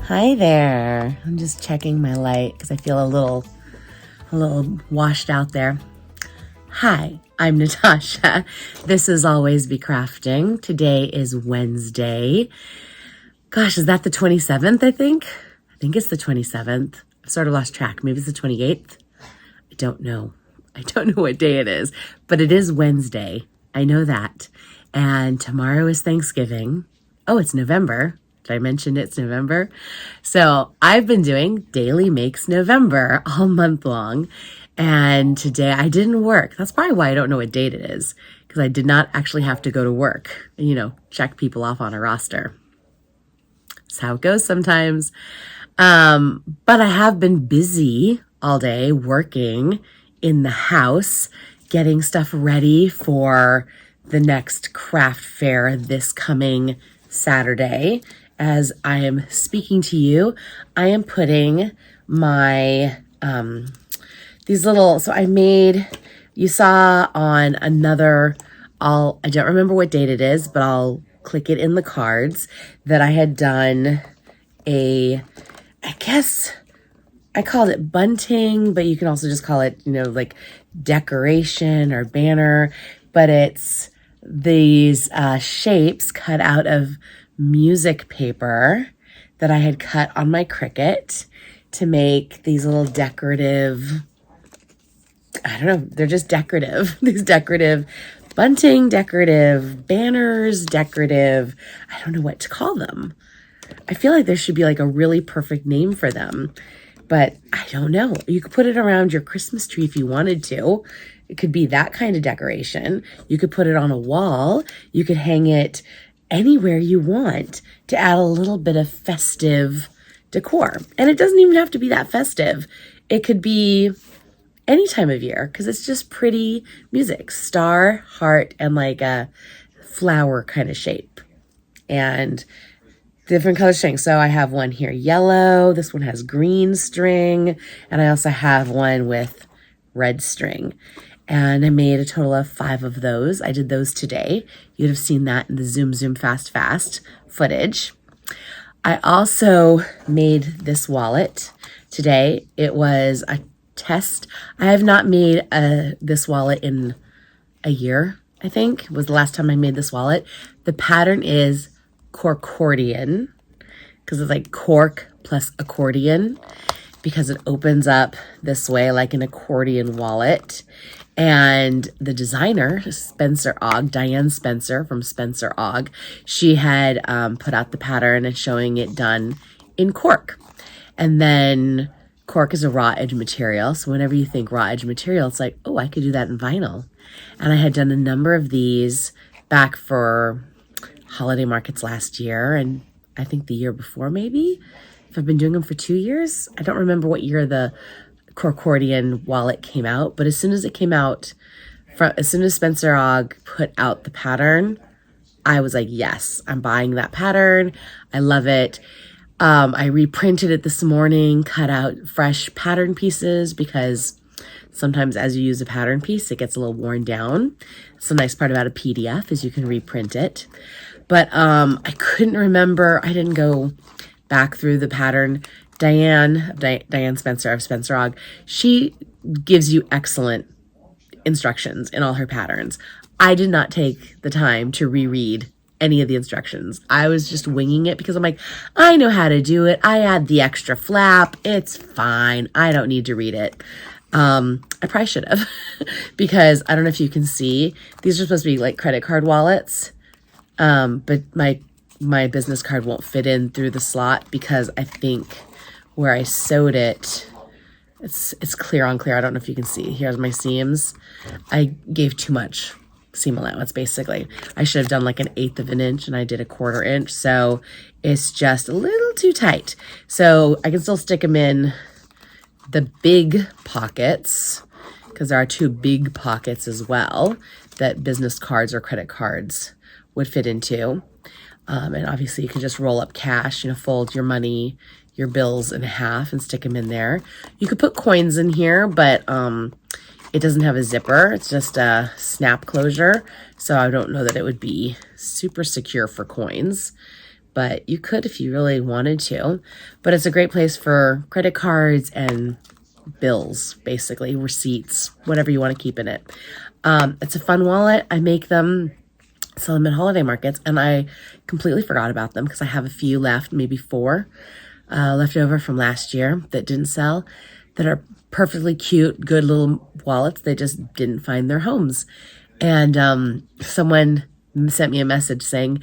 Hi there. I'm just checking my light because I feel a little washed out there. Hi, I'm Natasha. This is Always Be Crafting. Today is Wednesday. Gosh, is that the 27th, I think? I think it's the 27th. I've sort of lost track. Maybe it's the 28th. I don't know. I don't know what day it is, but it is Wednesday. I know that. And tomorrow is Thanksgiving. Oh, it's November. Did I mention it's November? So I've been doing Daily Makes November all month long. And today I didn't work. That's probably why I don't know what date it is, because I did not actually have to go to work, check people off on a roster. That's how it goes sometimes. But I have been busy all day working in the house, getting stuff ready for the next craft fair this coming Saturday. As I am speaking to you, I am putting my, so I made, you saw on another, I don't remember what date it is, but I'll click it in the cards that I had done I guess I called it bunting, but you can also just call it, like decoration or banner, but it's these shapes cut out of music paper that I had cut on my Cricut to make these little decorative, I don't know, they're just decorative, these decorative bunting, decorative banners, decorative, I don't know what to call them. I feel like there should be like a really perfect name for them, but I don't know. You could put it around your Christmas tree if you wanted to. It could be that kind of decoration. You could put it on a wall. You could hang it anywhere you want to add a little bit of festive decor. And it doesn't even have to be that festive. It could be any time of year because it's just pretty music. Star, heart, and like a flower kind of shape. And different color string. So I have one here, yellow. This one has green string. And I also have one with red string. And I made a total of 5 of those. I did those today. You'd have seen that in the Zoom Fast footage. I also made this wallet today. It was a test. I have not made this wallet in a year, I think, was the last time I made this wallet. The pattern is Corkordian, because it's like cork plus accordion, because it opens up this way like an accordion wallet. And the designer, Spencer Ogg, Diane Spencer from Spencer Ogg, she had put out the pattern and showing it done in cork. And then cork is a raw edge material. So whenever you think raw edge material, it's like, oh, I could do that in vinyl. And I had done a number of these back for holiday markets last year. And I think the year before, maybe, if I've been doing them for 2 years. I don't remember what year the Corkordian wallet came out, but as soon as it came out, as soon as Spencer Ogg put out the pattern, I was like, yes, I'm buying that pattern. I love it. I reprinted it this morning, cut out fresh pattern pieces because sometimes as you use a pattern piece, it gets a little worn down. It's the nice part about a PDF is you can reprint it. But I couldn't remember. I didn't go back through the pattern. Diane Spencer of Spencer Ogg, she gives you excellent instructions in all her patterns. I did not take the time to reread any of the instructions. I was just winging it because I'm like, I know how to do it. I add the extra flap. It's fine. I don't need to read it. I probably should have because I don't know if you can see, these are supposed to be like credit card wallets. But my business card won't fit in through the slot because I think where I sewed it, it's clear on clear. I don't know if you can see. Here's my seams. I gave too much seam allowance, basically. I should have done like 1/8 of an inch and I did 1/4 inch. So it's just a little too tight. So I can still stick them in the big pockets because there are 2 big pockets as well that business cards or credit cards would fit into. And obviously you can just roll up cash, fold your money, your bills in half and stick them in there. You could put coins in here, but it doesn't have a zipper. It's just a snap closure. So I don't know that it would be super secure for coins. but you could if you really wanted to. But it's a great place for credit cards and bills, basically, receipts, whatever you want to keep in it. It's a fun wallet. I make them, sell them at holiday markets, and I completely forgot about them because I have a few left, maybe 4 left over from last year that didn't sell, that are perfectly cute, good little wallets. They just didn't find their homes. And someone sent me a message saying,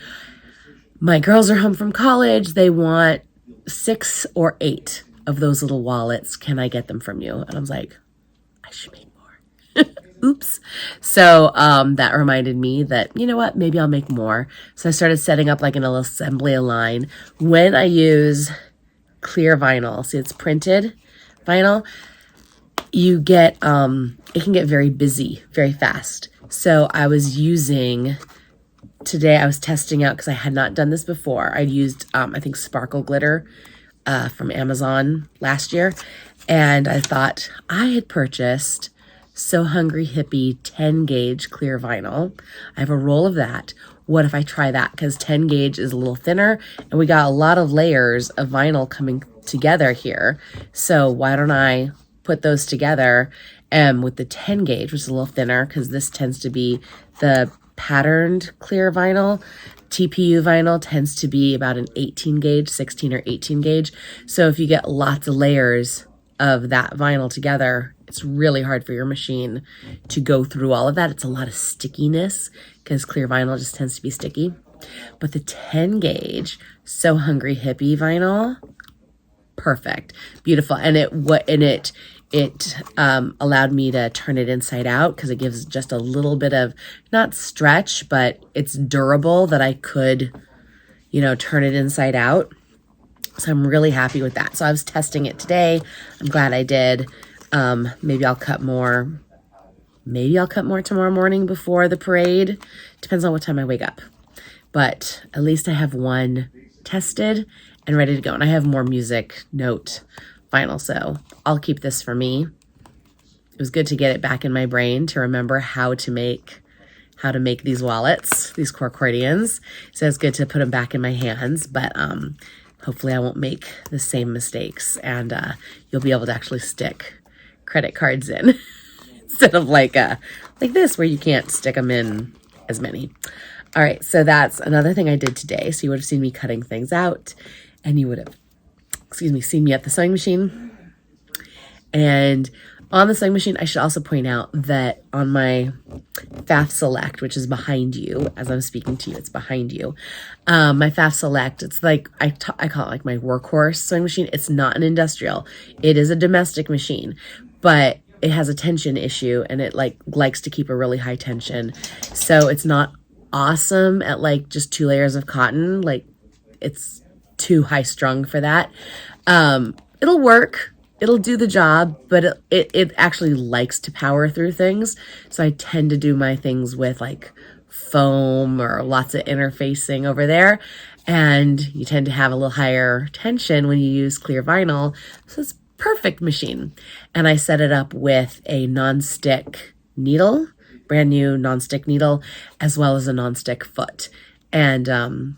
my girls are home from college. They want 6 or 8 of those little wallets. Can I get them from you? And I was like, I should make more. Oops. So that reminded me that, you know what, maybe I'll make more. So I started setting up like an assembly line. When I use clear vinyl, see, it's printed vinyl, you get, it can get very busy very fast. So I was using, today I was testing out, because I had not done this before. I'd used, I think, sparkle glitter from Amazon last year. And I thought I had purchased So Hungry Hippie 10 gauge clear vinyl. I have a roll of that. What if I try that? Because 10 gauge is a little thinner and we got a lot of layers of vinyl coming together here. So why don't I put those together with the 10 gauge, which is a little thinner, because this tends to be the patterned clear vinyl. TPU vinyl tends to be about an 18 gauge, 16 or 18 gauge. So if you get lots of layers of that vinyl together, it's really hard for your machine to go through all of that. It's a lot of stickiness because clear vinyl just tends to be sticky. But the 10 gauge So Hungry Hippie vinyl, perfect, beautiful. And it allowed me to turn it inside out because it gives just a little bit of, not stretch, but it's durable that I could, turn it inside out. So I'm really happy with that. So I was testing it today. I'm glad I did. Maybe I'll cut more. Maybe I'll cut more tomorrow morning before the parade. Depends on what time I wake up. But at least I have one tested and ready to go. And I have more music note vinyl, so I'll keep this for me. It was good to get it back in my brain to remember how to make these wallets, these Corkcordians. So it's good to put them back in my hands, but hopefully I won't make the same mistakes, and you'll be able to actually stick credit cards in instead of like this where you can't stick them in as many. All right, so that's another thing I did today. So you would have seen me cutting things out, and you would have, seen me at the sewing machine. And on the sewing machine, I should also point out that on my Pfaff Select, which is behind you, as I'm speaking to you, it's behind you. My Pfaff Select, it's like, I call it like my workhorse sewing machine. It's not an industrial. It is a domestic machine, but it has a tension issue and it likes to keep a really high tension. So it's not awesome at like just 2 layers of cotton. Like it's too high strung for that. It'll work. It'll do the job, but it actually likes to power through things. So I tend to do my things with like foam or lots of interfacing over there. And you tend to have a little higher tension when you use clear vinyl. So it's a perfect machine. And I set it up with a non-stick needle, brand new non-stick needle, as well as a non-stick foot. And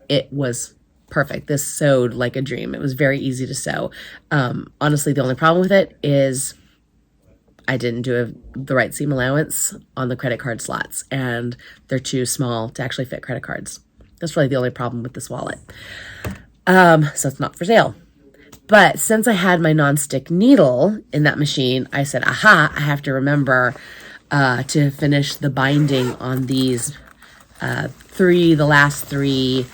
it was perfect. This sewed like a dream. It was very easy to sew. Honestly, the only problem with it is I didn't do the right seam allowance on the credit card slots, and they're too small to actually fit credit cards. That's really the only problem with this wallet. So it's not for sale. But since I had my non-stick needle in that machine, I said, aha, I have to remember to finish the binding on these the last three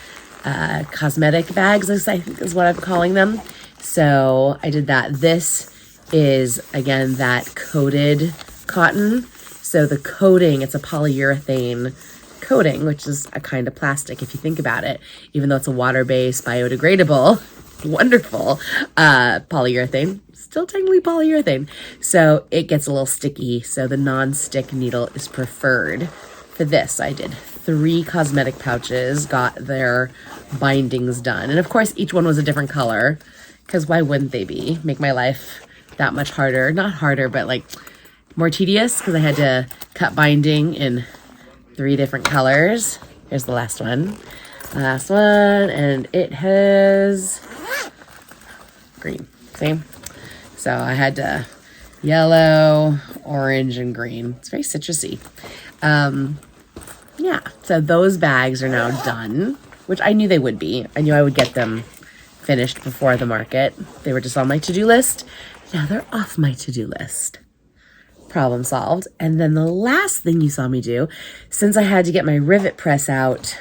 cosmetic bags, I think is what I'm calling them. So I did that. This is, again, that coated cotton. So the coating, it's a polyurethane coating, which is a kind of plastic if you think about it, even though it's a water-based, biodegradable, wonderful polyurethane, still technically polyurethane. So it gets a little sticky. So the non-stick needle is preferred for this. I did 3 cosmetic pouches, got their bindings done. And of course, each one was a different color, because why wouldn't they be? Make my life that much harder. Not harder, but like more tedious, because I had to cut binding in 3 different colors. Here's the last one. Last one, and it has green. See? So I had to yellow, orange, and green. It's very citrusy. Yeah, so those bags are now done, which I knew they would be. I knew I would get them finished before the market. They were just on my to-do list. Now they're off my to-do list. Problem solved. And then the last thing you saw me do, since I had to get my rivet press out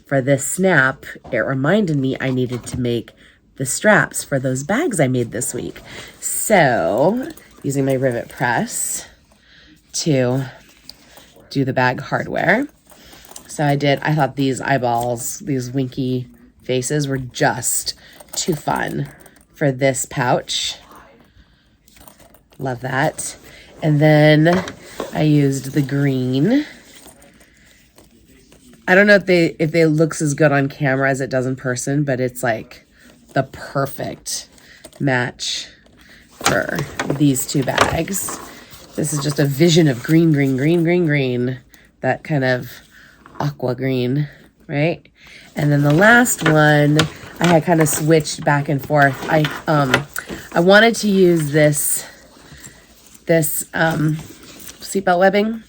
for this snap, it reminded me I needed to make the straps for those bags I made this week. So, using my rivet press to do the bag hardware. So I thought these eyeballs, these winky faces were just too fun for this pouch. Love that. And then I used the green. I don't know if it looks as good on camera as it does in person, but it's like the perfect match for these two bags. This is just a vision of green, green, green, green, green. That kind of aqua green, right? And then the last one, I had kind of switched back and forth. I wanted to use this seatbelt webbing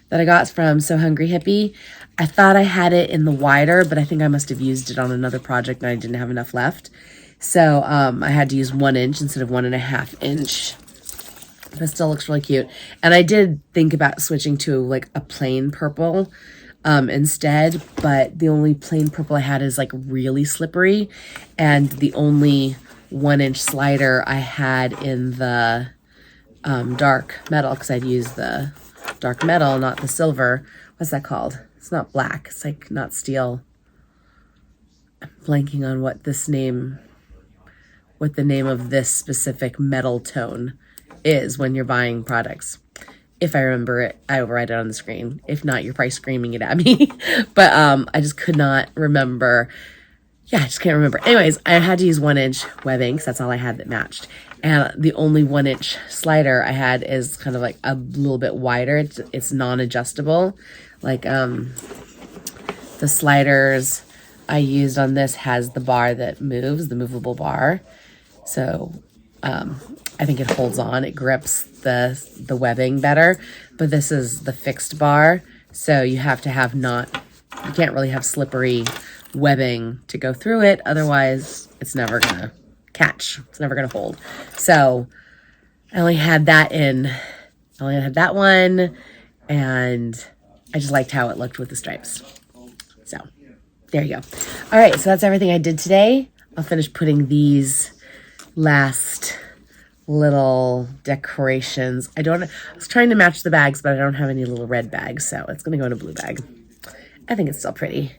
that I got from So Hungry Hippie. I thought I had it in the wider, but I think I must have used it on another project and I didn't have enough left. So I had to use 1 inch instead of 1.5 inch. But it still looks really cute. And I did think about switching to like a plain purple instead, but the only plain purple I had is like really slippery. And the only 1 inch slider I had in the dark metal, because I'd used the dark metal, not the silver. What's that called? It's not black. It's like not steel. I'm blanking on what the name of this specific metal tone is when you're buying products. If I remember it, I will write it on the screen. If not, you're probably screaming it at me. But I just could not remember. Yeah, I just can't remember. Anyways, I had to use 1 inch webbing because that's all I had that matched. And the only 1 inch slider I had is kind of like a little bit wider. It's non-adjustable. Like the sliders I used on this has the bar that moves, the movable bar. So I think it holds on, it grips the webbing better, but this is the fixed bar. So you have to have you can't really have slippery webbing to go through it. Otherwise it's never gonna catch. It's never gonna hold. So I only had that one, and I just liked how it looked with the stripes. So there you go. All right, so that's everything I did today. I'll finish putting these last little decorations. I was trying to match the bags, but I don't have any little red bags, so it's gonna go in a blue bag. I think it's still pretty.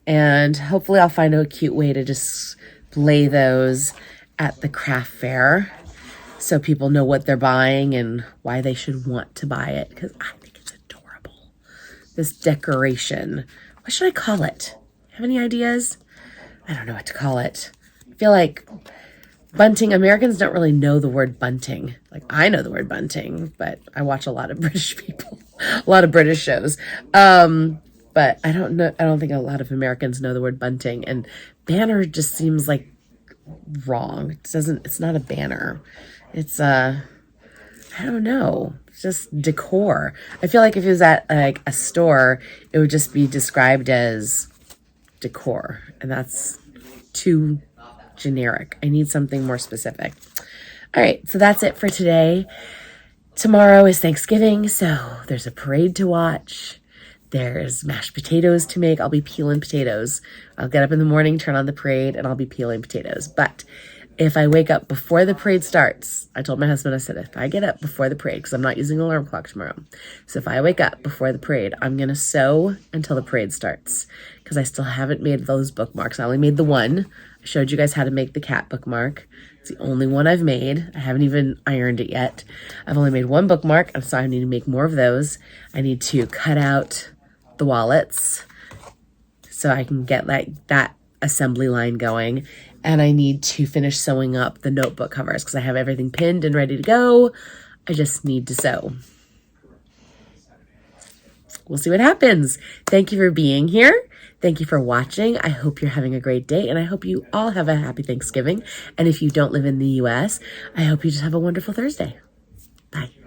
And hopefully I'll find a cute way to display those at the craft fair so people know what they're buying and why they should want to buy it, because I think it's adorable. This decoration. What should I call it? Have any ideas? I don't know what to call it. I feel like bunting, Americans don't really know the word bunting. Like, I know the word bunting, but I watch a lot of British people, a lot of British shows. But I don't think a lot of Americans know the word bunting, and banner just seems like wrong. It's not a banner. It's I don't know. It's just decor. I feel like if it was at like a store, it would just be described as decor, and that's too generic. I need something more specific. All right, so that's it for today. Tomorrow is Thanksgiving, so there's a parade to watch. There's mashed potatoes to make. I'll be peeling potatoes. I'll get up in the morning, turn on the parade, and I'll be peeling potatoes. But if I wake up before the parade starts, I told my husband, I said, if I get up before the parade, because I'm not using an alarm clock tomorrow. So if I wake up before the parade, I'm going to sew until the parade starts, because I still haven't made those bookmarks. I only made the one. I showed you guys how to make the cat bookmark. It's the only one I've made. I haven't even ironed it yet. I've only made one bookmark, and so I need to make more of those. I need to cut out the wallets so I can get like that assembly line going, and I need to finish sewing up the notebook covers because I have everything pinned and ready to go. I just need to sew. We'll see what happens. Thank you for being here. Thank you for watching. I hope you're having a great day, and I hope you all have a happy Thanksgiving. And if you don't live in the US, I hope you just have a wonderful Thursday. Bye.